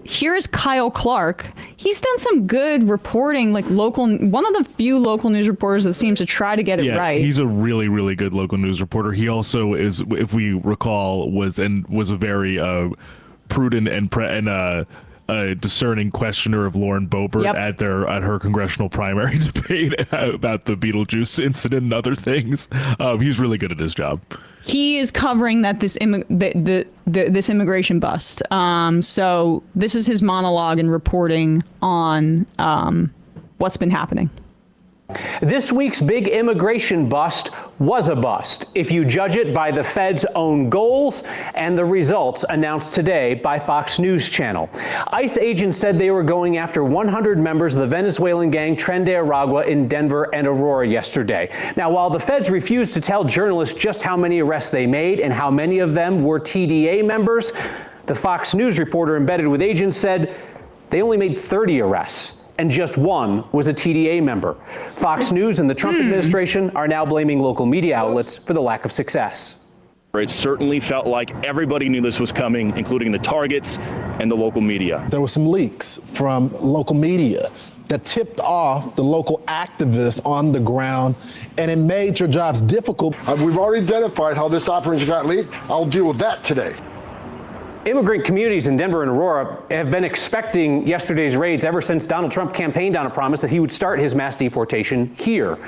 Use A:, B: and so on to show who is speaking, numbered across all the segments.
A: Here's Kyle Clark. He's done some good reporting, like one of the few local news reporters that seems to try to get it right.
B: He's a really, really good local news reporter. He also is, if we recall, was a very prudent and discerning questioner of Lauren Boebert at her congressional primary debate about the Beetlejuice incident and other things. He's really good at his job.
A: He is covering that this immigration bust. So this is his monologue and reporting on what's been happening.
C: This week's big immigration bust was a bust, if you judge it by the Fed's own goals and the results announced today by Fox News Channel. ICE agents said they were going after 100 members of the Venezuelan gang Tren de Aragua in Denver and Aurora yesterday. Now, while the feds refused to tell journalists just how many arrests they made and how many of them were TDA members, the Fox News reporter embedded with agents said they only made 30 arrests. And just one was a TDA member. Fox News and the Trump administration are now blaming local media outlets for the lack of success.
D: It certainly felt like everybody knew this was coming, including the targets and the local media.
E: There were some leaks from local media that tipped off the local activists on the ground, and it made your jobs difficult.
F: We've already identified how this operation got leaked. I'll deal with that today.
C: Immigrant communities in Denver and Aurora have been expecting yesterday's raids ever since Donald Trump campaigned on a promise that he would start his mass deportation here.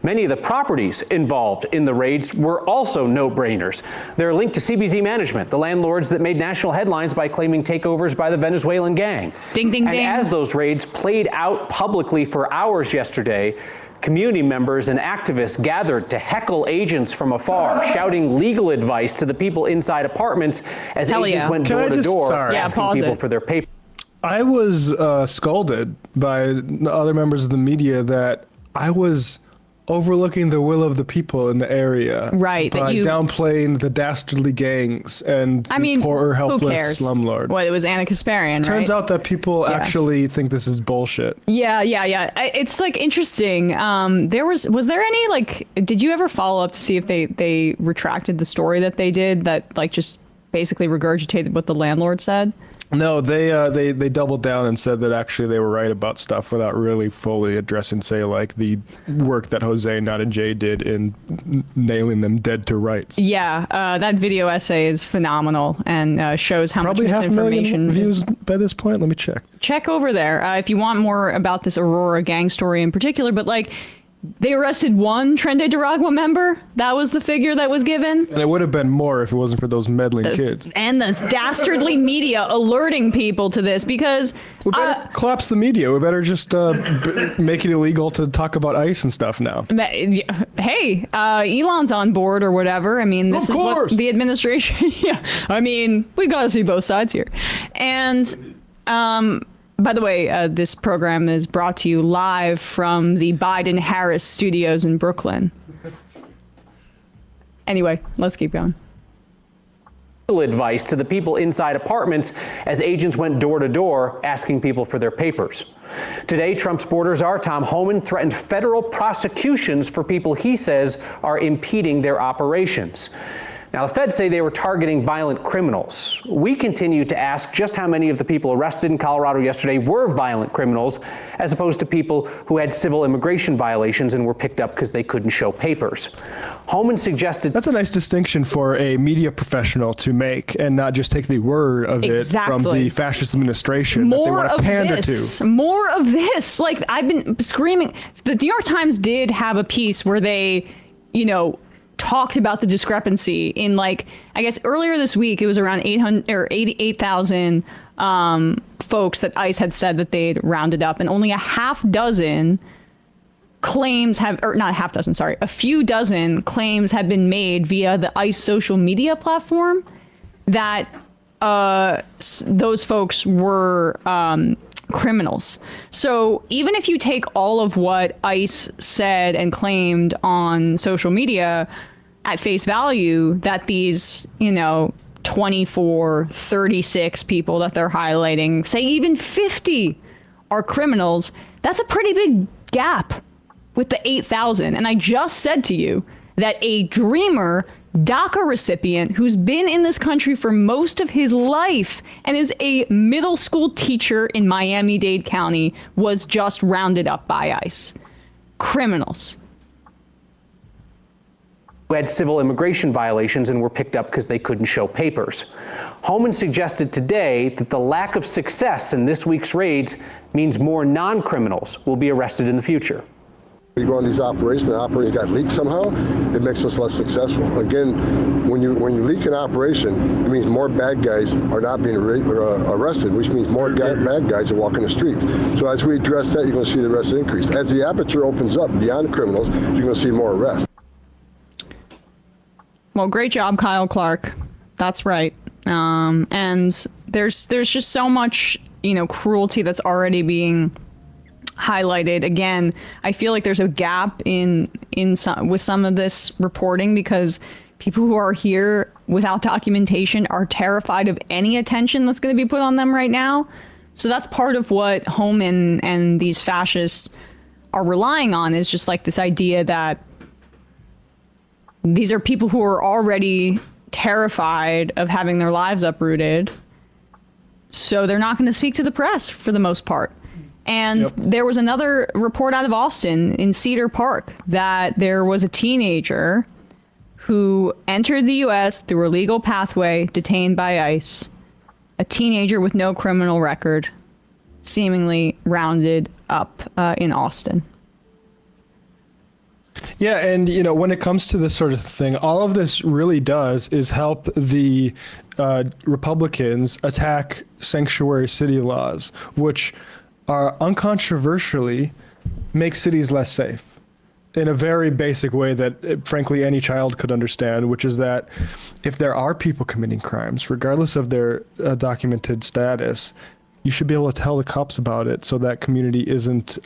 C: Many of the properties involved in the raids were also no-brainers. They're linked to CBZ Management, the landlords that made national headlines by claiming takeovers by the Venezuelan gang.
A: Ding, ding, ding.
C: And as those raids played out publicly for hours yesterday, community members and activists gathered to heckle agents from afar, shouting legal advice to the people inside apartments as agents went door to door asking people for their papers.
G: I was scolded by other members of the media that I was overlooking the will of the people in the area,
A: right?
G: By downplaying the dastardly gangs and poor, helpless slumlord.
A: What, it was Anna Kasparian,
G: Turns out that people actually think this is bullshit.
A: Yeah. It's like interesting. Was there any, like, did you ever follow up to see if they retracted the story that they did, that like just basically regurgitated what the landlord said?
G: No, they doubled down and said that actually they were right about stuff without really fully addressing, say, like the work that Jose Nada J did in nailing them dead to rights.
A: Yeah, that video essay is phenomenal and shows how
G: probably
A: much misinformation.
G: 500,000 views by this point. Let me check.
A: Check over there if you want more about this Aurora gang story in particular. But like, they arrested one Tren de Aragua member. That was the figure that was given.
G: And it would have been more if it wasn't for those meddling kids.
A: And the dastardly media alerting people to this, because...
G: We better collapse the media. We better just make it illegal to talk about ICE and stuff now.
A: Hey, Elon's on board or whatever. I mean, this is what the administration... Yeah, I mean, we got to see both sides here. And... by the way, this program is brought to you live from the Biden-Harris studios in Brooklyn. Anyway, let's keep going.
C: Advice to the people inside apartments as agents went door to door asking people for their papers. Today, Trump's border czar Tom Homan threatened federal prosecutions for people he says are impeding their operations. Now, the feds say they were targeting violent criminals. We continue to ask just how many of the people arrested in Colorado yesterday were violent criminals, as opposed to people who had civil immigration violations and were picked up because they couldn't show papers. Homan suggested... That's
G: a nice distinction for a media professional to make, and not just take the word of it from the fascist administration that they want to pander to.
A: More of this. Like, I've been screaming. The New York Times did have a piece where they, talked about the discrepancy in, like, I guess earlier this week, it was around 88,000 folks that ICE had said that they'd rounded up, and only a half dozen claims have, or not a half dozen, sorry, a few dozen claims have been made via the ICE social media platform that those folks were criminals. So even if you take all of what ICE said and claimed on social media at face value, that these, 24, 36 people that they're highlighting, say even 50 are criminals, that's a pretty big gap with the 8,000. And I just said to you that a dreamer DACA recipient who's been in this country for most of his life and is a middle school teacher in Miami-Dade County was just rounded up by ICE. Criminals.
C: Who had civil immigration violations and were picked up because they couldn't show papers. Homan suggested today that the lack of success in this week's raids means more non-criminals will be arrested in the future.
F: You go on these operations, the operation got leaked somehow, it makes us less successful. Again, when you leak an operation, it means more bad guys are not being arrested, which means more bad guys are walking the streets. So as we address that, you're going to see the arrests increase. As the aperture opens up beyond criminals, you're going to see more arrests.
A: Well, great job, Kyle Clark. That's right. And there's just so much, cruelty that's already being highlighted. Again, I feel like there's a gap with some of this reporting because people who are here without documentation are terrified of any attention that's going to be put on them right now. So that's part of what Homan and these fascists are relying on, is just like this idea that these are people who are already terrified of having their lives uprooted. So they're not going to speak to the press for the most part. And there was another report out of Austin in Cedar Park that there was a teenager who entered the U.S. through a legal pathway, detained by ICE, a teenager with no criminal record, seemingly rounded up in Austin.
G: Yeah, and when it comes to this sort of thing, all of this really does is help the Republicans attack sanctuary city laws, which are uncontroversially make cities less safe in a very basic way that, frankly, any child could understand, which is that if there are people committing crimes, regardless of their documented status, you should be able to tell the cops about it so that community isn't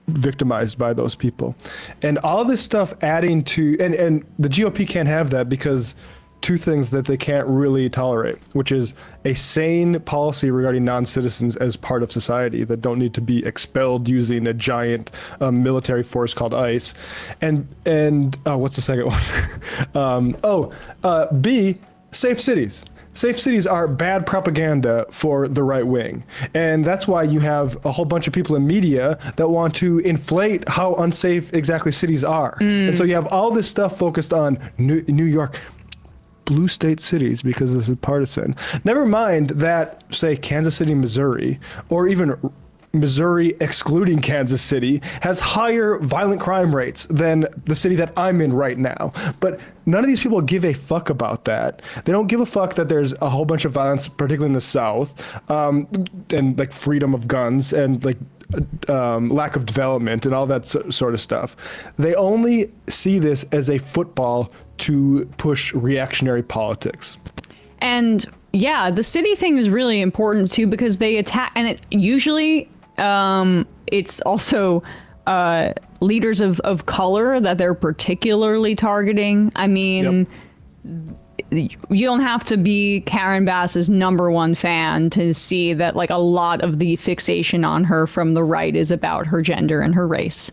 G: victimized by those people. And all this stuff adding to, and the GOP can't have that because two things that they can't really tolerate, which is a sane policy regarding non-citizens as part of society that don't need to be expelled using a giant military force called ICE. And what's the second one? B, safe cities. Safe cities are bad propaganda for the right wing. And that's why you have a whole bunch of people in media that want to inflate how unsafe exactly cities are. And so you have all this stuff focused on New York, blue state cities, because this is partisan. Never mind that, say, Kansas City, Missouri, or even Missouri excluding Kansas City, has higher violent crime rates than the city that I'm in right now. But none of these people give a fuck about that. They don't give a fuck that there's a whole bunch of violence, particularly in the South, and like freedom of guns and like lack of development and all that sort of stuff. They only see this as a football to push reactionary politics. And
A: yeah, the city thing is really important too, because they attack, and it usually it's also leaders of color that they're particularly targeting. I mean, you don't have to be Karen Bass's #1 fan to see that like a lot of the fixation on her from the right is about her gender and her race.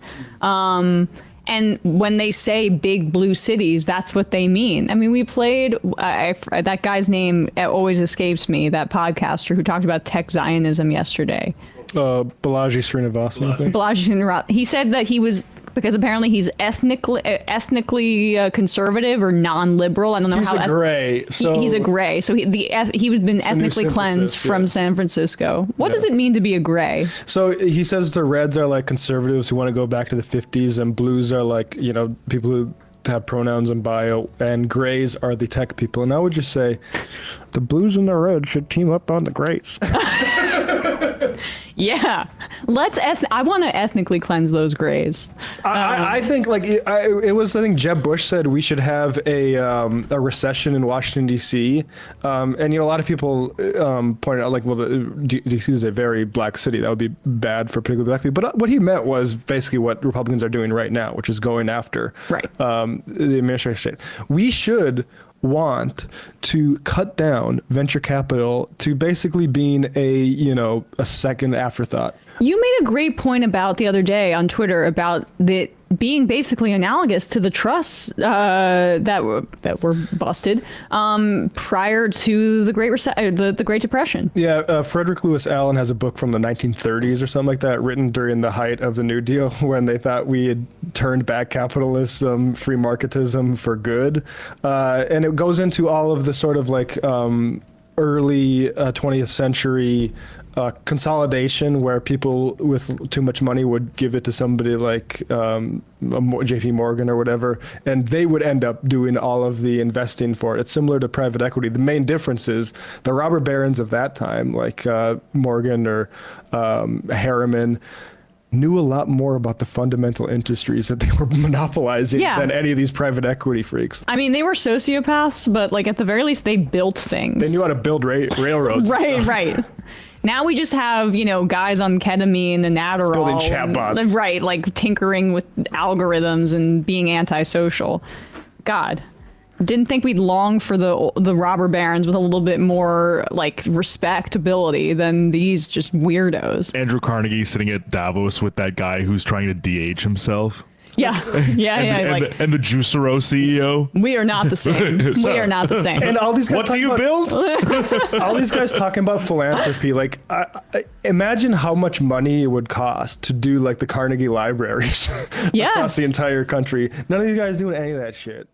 A: And when they say big blue cities, that's what they mean. I mean, we played, that guy's name always escapes me, that podcaster who talked about tech Zionism yesterday.
G: Balaji Srinivasan.
A: Balaji Srinivasan. He said that he was, because apparently he's ethnically conservative or non-liberal. I don't know
G: he's
A: how.
G: He's a gray. So
A: he's a gray. So he was been ethnically cleansed from San Francisco. What does it mean to be a gray?
G: So he says the reds are like conservatives who want to go back to the 50s, and blues are like, people who have pronouns in bio, and grays are the tech people. And I would just say the blues and the reds should team up on the grays.
A: Yeah, I want to ethnically cleanse those grays.
G: I think like it was. I think Jeb Bush said we should have a recession in Washington D.C. And a lot of people pointed out like, well, D.C. is a very black city. That would be bad for particularly black people. But what he meant was basically what Republicans are doing right now, which is going after the administration. We should want to cut down venture capital to basically being a second afterthought.
A: You made a great point about the other day on Twitter about that being basically analogous to the trusts that were busted prior to the the Great Depression.
G: Yeah, Frederick Lewis Allen has a book from the 1930s or something like that, written during the height of the New Deal, when they thought we had turned back capitalism, free marketism for good, and it goes into all of the sort of like early 20th century consolidation, where people with too much money would give it to somebody like JP Morgan or whatever, and they would end up doing all of the investing for it. It's similar to private equity. The main difference is the robber barons of that time, like Morgan or Harriman, knew a lot more about the fundamental industries that they were monopolizing than any of these private equity freaks.
A: I mean, they were sociopaths, but like at the very least, they built things.
G: They knew how to build railroads.
A: Right. Now we just have, guys on ketamine and Adderall.
G: Building chatbots.
A: Right, like tinkering with algorithms and being antisocial. God, didn't think we'd long for the robber barons with a little bit more like respectability than these just weirdos.
B: Andrew Carnegie sitting at Davos with that guy who's trying to de-age himself.
A: Yeah.
B: And the Juicero CEO.
A: We are not the same. We are not the same.
G: And all these guys
B: What do you build?
G: all these guys talking about philanthropy. Like, I imagine how much money it would cost to do like the Carnegie libraries across the entire country. None of these guys doing any of that shit.